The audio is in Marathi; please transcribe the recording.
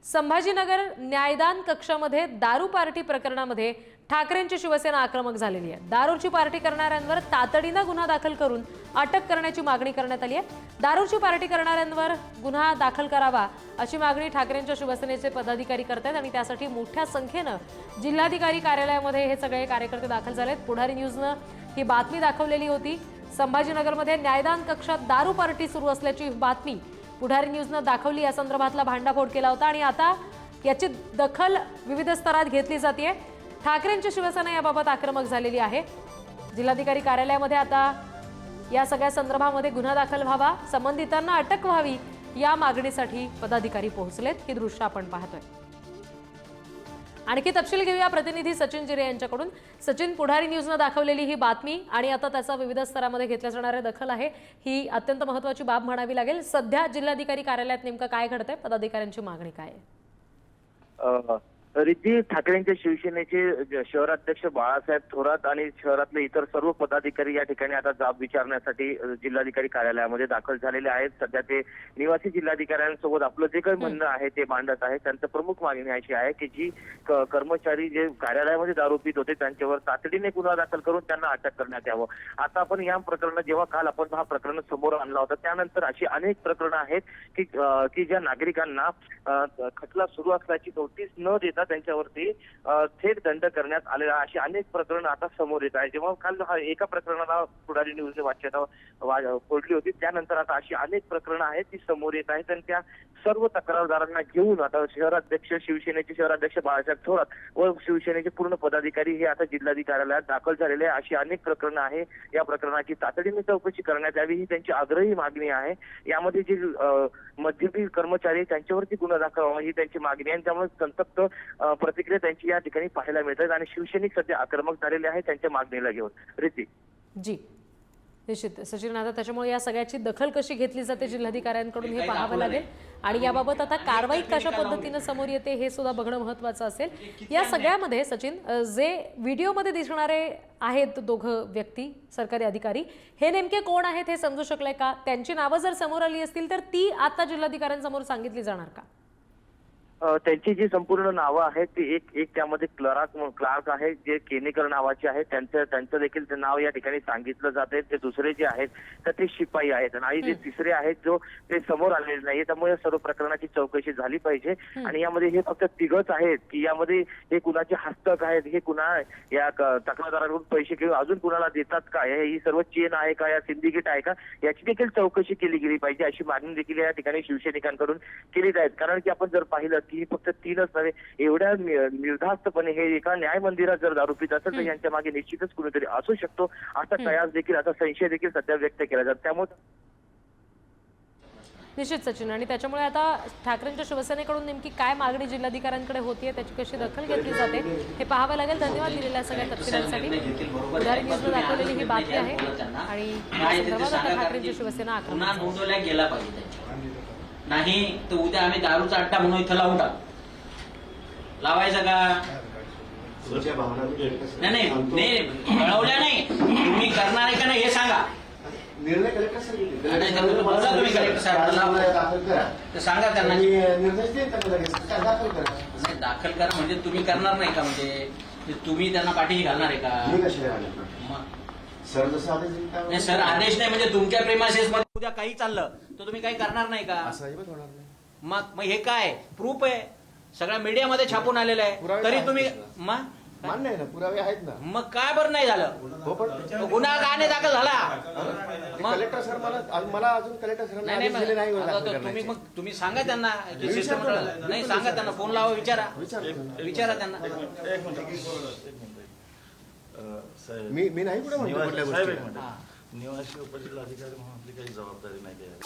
संभाजीनगर न्यायदान कक्षामध्ये दारू पार्टी प्रकरणामध्ये ठाकरेंची शिवसेना आक्रमक झालेली आहे। दारूची पार्टी करणाऱ्यांवर तातडीने गुन्हा दाखल करून अटक करण्याची मागणी करण्यात आली आहे। दारूची पार्टी करणाऱ्यांवर गुन्हा दाखल करावा अशी मागणी ठाकरेंच्या शिवसेनेचे पदाधिकारी करतात आणि त्यासाठी मोठ्या संख्येने जिल्हाधिकारी कार्यालयामध्ये हे सगळे कार्यकर्ते दाखल झालेत। पुढारी न्यूजने ही बातमी दाखवलेली होती। संभाजीनगरमध्ये न्यायदान कक्षात दारू पार्टी सुरू असल्याची बातमी पुढारी न्यूजने दाखवली। या संदर्भातला भांडाफोड केला होता आणि आता याची दखल विविध स्तरात घेतली जाते। ठाकरेंची शिवसेना याबाबत आक्रमक झालेली आहे। जिल्हाधिकारी कार्यालयामध्ये आता या सगळ्या संदर्भामध्ये गुन्हा दाखल व्हावा, संबंधितांना अटक व्हावी या मागणीसाठी पदाधिकारी पोहोचलेत। ही दृश्य आपण पाहतोय। आणखी तपशील घेऊया प्रतिनिधी सचिन जिरे यांच्याकडून। सचिन, पुढारी न्यूजने दाखवलेली ही बातमी आणि आता त्याचा विविध स्तरामध्ये घेतल्या जाणाऱ्या दखल आहे, ही अत्यंत महत्त्वाची बाब म्हणावी लागेल। सध्या जिल्हाधिकारी कार्यालयात नेमकं काय घडतंय, पदाधिकाऱ्यांची मागणी काय आहे? रिद्धी ठाकरेंच्या शिवसेनेचे शहराध्यक्ष बाळासाहेब थोरात आणि शहरातले इतर सर्व पदाधिकारी या ठिकाणी आता जाब विचारण्यासाठी जिल्हाधिकारी कार्यालयामध्ये दाखल झालेले आहेत। सध्या ते निवासी जिल्हाधिकाऱ्यांसोबत आपलं जे काही म्हणणं आहे ते मांडत आहे। त्यांचं प्रमुख मागणी अशी आहे की जी कर्मचारी जे कार्यालयामध्ये दारू पित होते त्यांच्यावर तातडीने गुन्हा दाखल करून त्यांना अटक करण्यात यावं। आता आपण या प्रकरणात जेव्हा काल आपण हा प्रकरण समोर आणला होता त्यानंतर अशी अनेक प्रकरणं आहेत की ज्या नागरिकांना खटला सुरू असल्याची नोटीस न देता त्यांच्यावरती थेट दंड करण्यात आलेला अशी अनेक प्रकरणं आता समोर येत आहे। जेव्हा काल एका प्रकरणाला पुढारी न्यूजने वाच्यता फोडली होती त्यानंतर आता अशी अनेक प्रकरणं आहेत ती समोर येत आहेत आणि त्या सर्व तक्रारदारांना घेऊन आता शहराध्यक्ष शिवसेनेचे शहराध्यक्ष बाळासाहेब थोरात व शिवसेनेचे पूर्ण पदाधिकारी हे आता जिल्हाधिकारी कार्यालयात दाखल झालेले आहे। अशी अनेक प्रकरणं आहे, या प्रकरणाची तातडीने चौकशी करण्यात यावी ही त्यांची आग्रही मागणी आहे। यामध्ये जे मध्यमी कर्मचारी त्यांच्यावरती गुन्हा दाखल व्हावा ही त्यांची मागणी आहे। त्यामुळे संतप्त प्रतिक्रिया त्यांची या ठिकाणी पाहायला मिळतात आणि शिवसैनिक सध्या आक्रमक झालेले आहे त्यांच्या मागणीला घेऊन। रिद्धी जी निश्चित सचिन, आता त्याच्यामुळे या सगळ्याची दखल कशी घेतली जाते जिल्हाधिकाऱ्यांकडून हे पाहावं लागेल आणि याबाबत आता कारवाई कशा पद्धतीने समोर येते हे सुद्धा बघणं महत्त्वाचं असेल। या सगळ्यामध्ये सचिन, जे व्हिडिओमध्ये दिसणारे आहेत दोघं व्यक्ती सरकारी अधिकारी, हे नेमके कोण आहेत हे समजू शकले का? त्यांची नावं जर समोर आली असतील तर ती आता जिल्हाधिकाऱ्यांसमोर सांगितली जाणार का? त्यांची जी संपूर्ण नावं आहेत ती एक त्यामध्ये क्लार्क आहे जे केनेकर नावाचे आहेत, त्यांचं देखील ते नाव या ठिकाणी सांगितलं जाते। ते दुसरे जे आहेत तर ते शिपाई आहेत आणि जे तिसरे आहेत जो ते समोर आलेले नाही। त्यामुळे सर्व प्रकरणाची चौकशी झाली पाहिजे आणि यामध्ये हे फक्त तिघच आहेत की यामध्ये हे कुणाचे हस्तक आहेत, हे कुणा या तक्रारदाराकडून पैसे घेऊन अजून कुणाला देतात का, ही सर्व चेन आहे का, या सिंडिकेट आहे का, याची देखील चौकशी केली गेली पाहिजे अशी मागणी देखील या ठिकाणी शिवसैनिकांकडून केली जाईल। कारण की आपण जर पाहिलं की फक्त तीनच नव्हे, एवढ्या निर्धास्तपणे हे एका न्याय मंदिरात जर दारू पित असेल तर यांच्या मागे निश्चितच कुणीतरी असू शकतो असा कयास देखील, असा संशय देखील सध्या व्यक्त केला जातो। त्यामुळे निश्चित सचिन, आणि त्याच्यामुळे आता ठाकरेंच्या शिवसेनेकडून नेमकी काय मागणी जिल्हाधिकाऱ्यांकडे होतीये, त्याची कशी दखल घेतली जाते हे पाहावं लागेल। धन्यवाद दिलेल्या सगळ्या तपशिलांसाठी। पुढारी न्यूजने दाखवलेली ही बातमी आहे आणि या संदर्भात आता ठाकरेंची शिवसेना आक्रमक नोंदवल्या गेला पाहिजे। नाही तर उद्या आम्ही दारूचा अड्डा म्हणून इथं लावून टाकू। लावायचं का? नाही कळवल्या नाही, तुम्ही करणार आहे का नाही हे सांगा। निर्णय कलेक्टर सर तुम्ही कलेक्टर साहेब सांगा त्यांना दाखल करा। म्हणजे तुम्ही करणार नाही का? म्हणजे तुम्ही त्यांना पाठीशी घालणार आहे का? सर जसं आदेश नाही सर, आदेश नाही म्हणजे तुमच्या प्रेमासेस मध्ये उद्या काही चाललं तर तुम्ही काही करणार नाही का? असं अजिबात होणार नाही। मग हे काय प्रूफ आहे? सगळ्या मीडियामध्ये छापून आलेलं आहे तरी तुम्ही मान्य आहे ना, पुरावे आहेत ना। मग काय बरं नाही झालं? हो पण गुन्हा का नाही दाखल झाला? कलेक्टर सर मला अजून कलेक्टर सर नाही तुम्ही सांगा त्यांना की सिस्टम नाही, सांगा त्यांना, फोन लावा, विचारा त्यांना। मी नाही कुठे म्हणतो निवासी उपजिल्हाधिकारी म्हणून आपली काही जबाबदारी नाही आहे।